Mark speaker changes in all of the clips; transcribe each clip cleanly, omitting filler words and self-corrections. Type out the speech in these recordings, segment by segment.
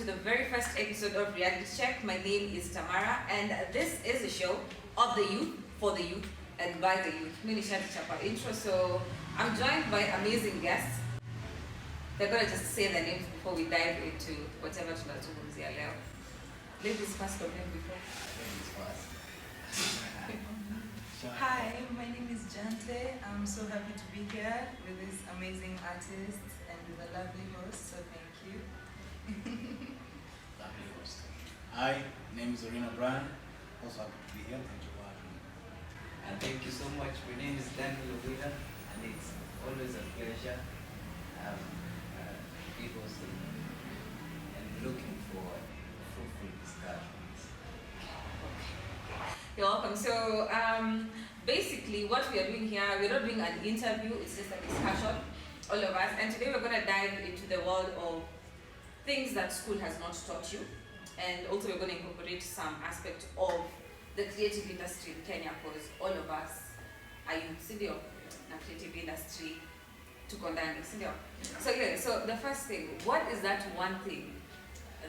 Speaker 1: the very first episode of Reality Check. My name is Tamara, and this is a show of the youth, for the youth, and by the youth. Mini Shati Chapa intro. So I'm joined by amazing guests. They're gonna just say their names before we dive into whatever tunazungumzia leo. Ladies first, or men before?
Speaker 2: Ladies first.
Speaker 3: Hi, my name is Jante. I'm so happy to be here with these amazing artists and with a lovely host, so thank you.
Speaker 2: Lovely host. Hi, name is Orina Brand. Also happy to be here. Thank you for having me.
Speaker 4: And thank you so much. My name is Daniel Ovida, and it's always a pleasure be hosting and looking forward to fruitful discussions.
Speaker 1: You're welcome. So basically what we are doing here, we're not doing an interview, it's just a discussion, all of us. And today we're going to dive into the world of things that school has not taught you. And also we're going to incorporate some aspect of the creative industry in Kenya, because all of us are youth, sindio, na creative industry tuko ndani, sindio? So yeah, so the first thing, what is that one thing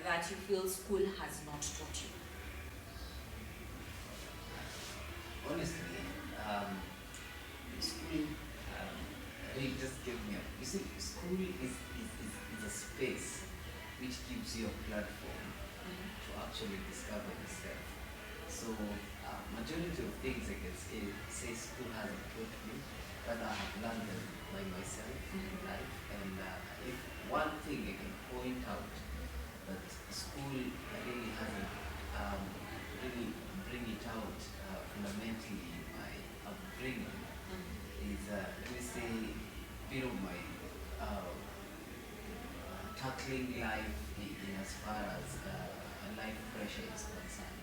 Speaker 1: that you feel school has not taught you?
Speaker 4: Honestly, school really just gave me you see, school is a space which gives you a platform to actually discover yourself. So majority of things I can say school hasn't taught me, but I have learned them by myself in life. And if one thing I can point out that school really hasn't really bring it out fundamentally in my upbringing is let me say a bit of my tackling life in as far as life pressure is concerned.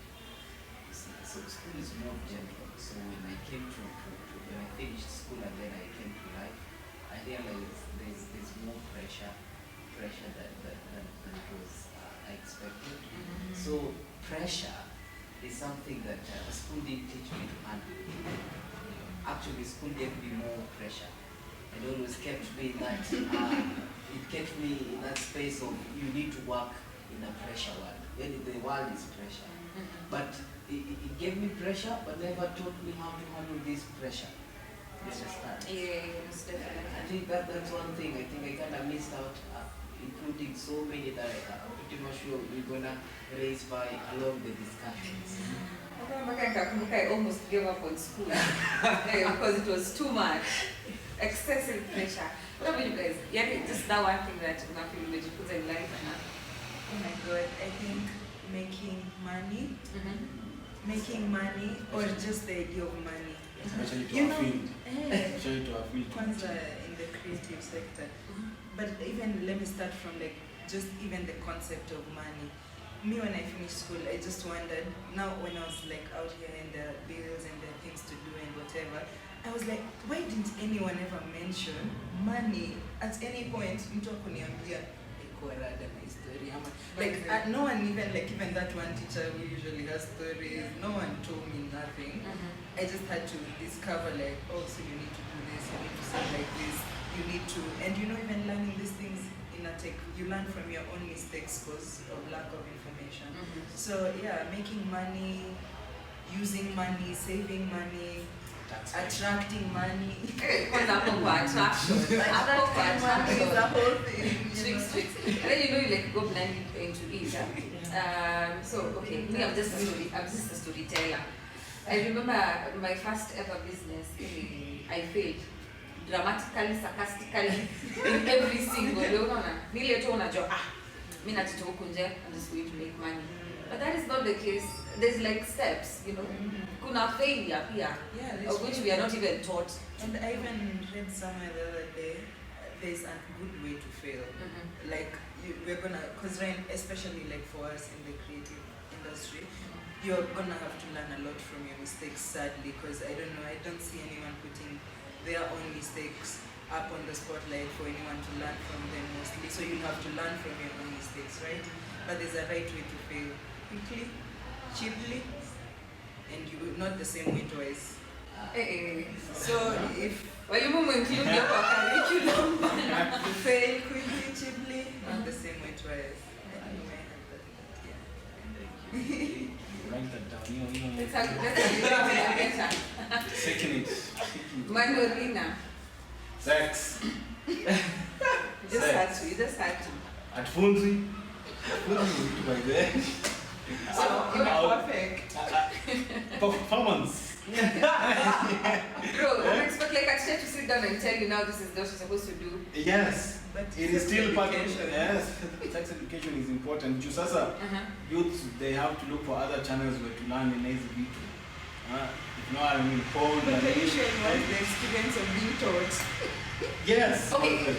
Speaker 4: So school is more gentle. So when I came when I finished school and then I came to life, I realized there's more pressure than it was I expected. So pressure is something that school didn't teach me to handle. Actually, school gave me more pressure. It always kept me in that. It kept me in that space of you need to work in a pressure world. The world is pressure. But it gave me pressure, but never taught me how to handle this pressure. You understand?
Speaker 1: Yes, definitely.
Speaker 4: I think that's one thing. I think I kind of missed out, including so many that I'm pretty much sure we're gonna raise by along the discussions.
Speaker 1: I almost gave up on school because it was too much, excessive pressure. What about you guys? Yeah, just that one thing that you put in life.
Speaker 3: Oh my god, I think making money, or just the idea of money.
Speaker 2: Especially to our field. Especially to our field.
Speaker 3: Kwanza in the creative sector. But even, let me start from like, just even the concept of money. Me, when I finished school, I just wondered, now when I was like out here and there are bills and there are things to do and whatever, I was like, why didn't anyone ever mention money at any point? Mtu akuniambia rada na story ama like no one even that one teacher who usually has stories, no one told me nothing. I just had to discover like, oh, so you need to do this, you need to say like this, you need to, and even learning these things in a tech, you learn from your own mistakes because of lack of information. So yeah, making money, using money, saving money, attracting money.
Speaker 1: Attraction.
Speaker 3: Money is the whole thing.
Speaker 1: Tricks. And then you like go blend into it. So okay, me I'm just a storyteller. I remember my first ever business. I failed dramatically, sarcastically in every single way. Nile tu unajua mimi natitoka huko nje, I'm just going to make money. But that is not the case. There's like steps, kuna failure here, of which we are not even taught.
Speaker 3: And I even read somewhere the other day, there's a good way to fail. Like we're gonna, because especially like for us in the creative industry, you're gonna have to learn a lot from your mistakes, sadly, because I don't see anyone putting their own mistakes up on the spotlight for anyone to learn from them mostly. So you'll have to learn from your own mistakes, right? But there's a right way to fail. Quickly, cheaply, and you will not the same way twice. So if you fail quickly, cheaply, not the same way twice. Anyway,
Speaker 2: Write that down.
Speaker 1: Let's have better.
Speaker 2: Second it.
Speaker 1: Manolina.
Speaker 2: Sex.
Speaker 1: You just had to. You just had to.
Speaker 2: At Funzi. By there.
Speaker 3: So you're perfect.
Speaker 2: Performance.
Speaker 1: Bro, don't expect like a teacher to sit down and tell you now this is what you're supposed to do.
Speaker 2: Yes.
Speaker 3: But
Speaker 2: It is still part of
Speaker 3: education.
Speaker 2: yes. Sex education is important. Jusasa youths they have to look for other channels where to learn in easy video. You know what I mean? Porn.
Speaker 3: But the issue was the experience of being taught.
Speaker 2: Yes.
Speaker 1: Okay,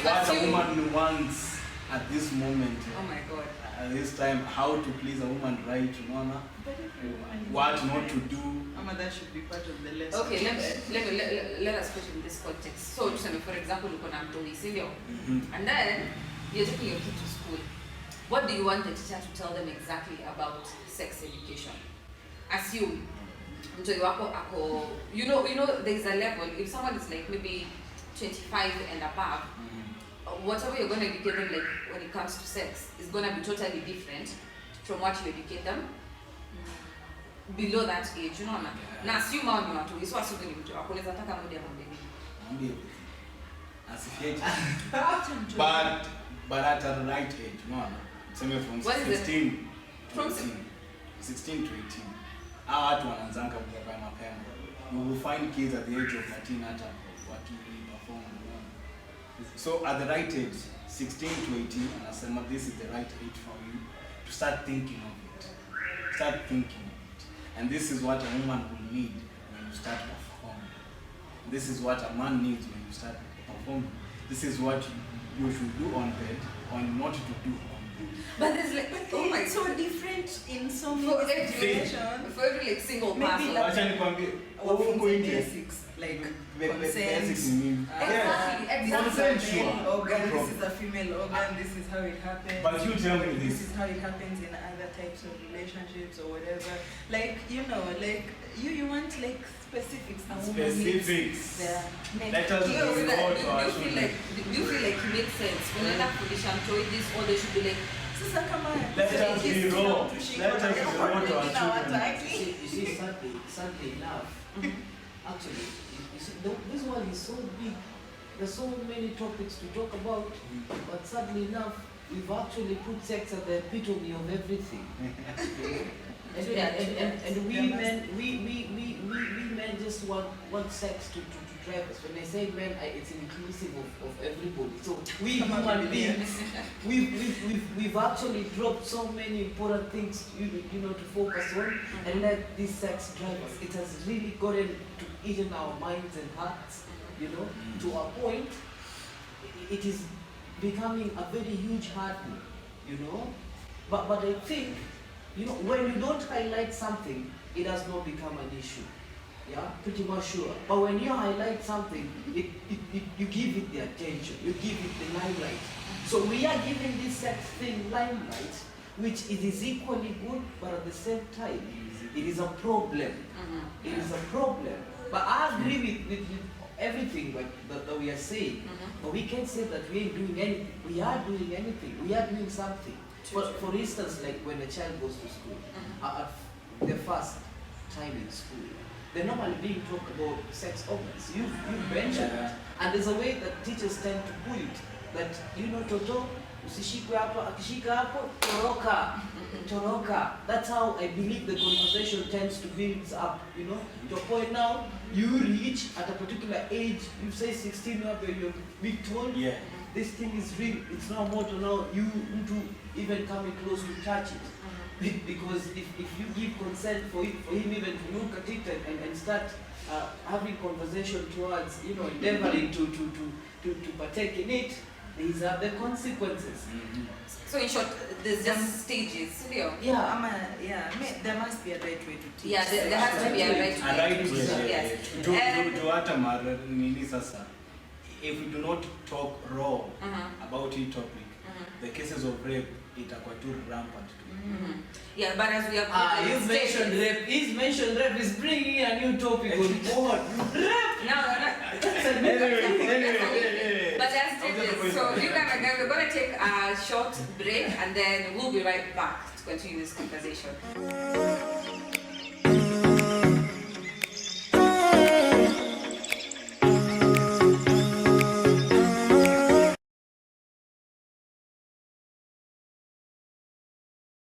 Speaker 2: What a woman wants at this moment.
Speaker 1: Oh my god.
Speaker 2: At this time, how to please a woman right, you know,
Speaker 3: But everyone
Speaker 2: what not to do.
Speaker 3: that should be part of the lesson.
Speaker 1: Okay, let us put it in this context. So, for example, you can have and then you're taking your kid to school. What do you want the teacher to tell them exactly about sex education? Assume, you know, there's a level. If someone is like maybe 25 and above, whatever you're going to educate them like when it comes to sex is going to be totally different from what you educate them below that age, you know. Na assume hao ni watu, so assume ni mtu wako unaweza taka moja mambo mengi.
Speaker 2: But at the right age, you know. Same from 16
Speaker 1: from
Speaker 2: 16 to 18. Hao watu wanaanzanga kwa mapema. You will find kids at the age of 13 hata watu perform. So at the right age, 16 to 18, anasema this is the right age for you to start thinking of it. Start thinking of it. And this is what a woman will need when you start performing. This is what a man needs when you start performing. This is what you should do on bed or not to do on bed.
Speaker 1: But there's like, oh my,
Speaker 3: it's so different in so
Speaker 1: for
Speaker 3: many
Speaker 1: every
Speaker 3: situations.
Speaker 1: for every like single
Speaker 3: Maybe
Speaker 1: person.
Speaker 3: like-
Speaker 2: Wacha nikwambie,
Speaker 3: Our
Speaker 2: huko nje
Speaker 3: basics like consent.
Speaker 2: basics ni nini?
Speaker 1: Exactly, exactly.
Speaker 2: Consensual.
Speaker 3: Male organ,
Speaker 2: No
Speaker 3: this is a female organ, this is how it happens.
Speaker 2: But you tell me
Speaker 3: This
Speaker 2: this.
Speaker 3: is how it happens in other types of relationships or whatever. Like, you know, like you want like specifics. A woman needs
Speaker 2: Specifics.
Speaker 3: their
Speaker 2: Let us
Speaker 1: Do you feel
Speaker 2: go
Speaker 1: like,
Speaker 2: to our
Speaker 1: do you feel like it makes sense? When I fundisha mtoi this, or they should be like,
Speaker 3: Sasa kama
Speaker 2: Let us be raw. Let us be raw to our children.
Speaker 4: You see, sadly enough, actually, you see, this one is so big. There's so many topics to talk about, but sadly enough, we've actually put sex at the epitome of everything. And we men just want sex to drive us. When I say men, it's inclusive of everybody. So we human beings, we've actually dropped so many important things, you know, to focus on, and let this sex drive us. It has really gotten to eat in our minds and hearts, you know, to a point. It is becoming a very huge hurdle, you know. But I think, you know, when you don't highlight something, it does not become an issue. Yeah, pretty much sure. But when you highlight something, you give it the attention, you give it the limelight. So we are giving this sex thing limelight, which it is equally good, but at the same time, it is a problem. It is a problem. But I agree with everything that we are saying. But we can't say that we ain't doing anything. We are doing anything. We are doing something. For instance, like when a child goes to school, at their first time in school, they're normally being taught about sex organs. You've mentioned it. And there's a way that teachers tend to put it, that, you know, Toto, usishikwe hapo, akishika hapo, toroka, toroka. That's how I believe the conversation tends to build up, you know. To a point now, you reach at a particular age, you say 16, you're being told,
Speaker 2: Yeah.
Speaker 4: this thing is real, it's not mortal now, you need to even coming close to touch it. Because if you give consent for him even to look at it and start having conversation towards, you know, endeavoring to partake in it, these are the consequences.
Speaker 1: so in short, there's just stages,
Speaker 3: there must be a right way to teach.
Speaker 1: Yeah, there has to be a right
Speaker 2: A right
Speaker 1: way.
Speaker 2: way.
Speaker 1: Yes.
Speaker 2: To hata mara nini sasa. If we do not talk raw about each topic, the cases of rape itakuwa too rampant.
Speaker 1: Yeah, but as we have
Speaker 4: You've mentioned rape. He's mentioned rape. He's bringing a new topic on board. Rape.
Speaker 1: No.
Speaker 2: Anyway.
Speaker 1: But as stages, So you guys are we're gonna take a short break and then we'll be right back to continue this conversation.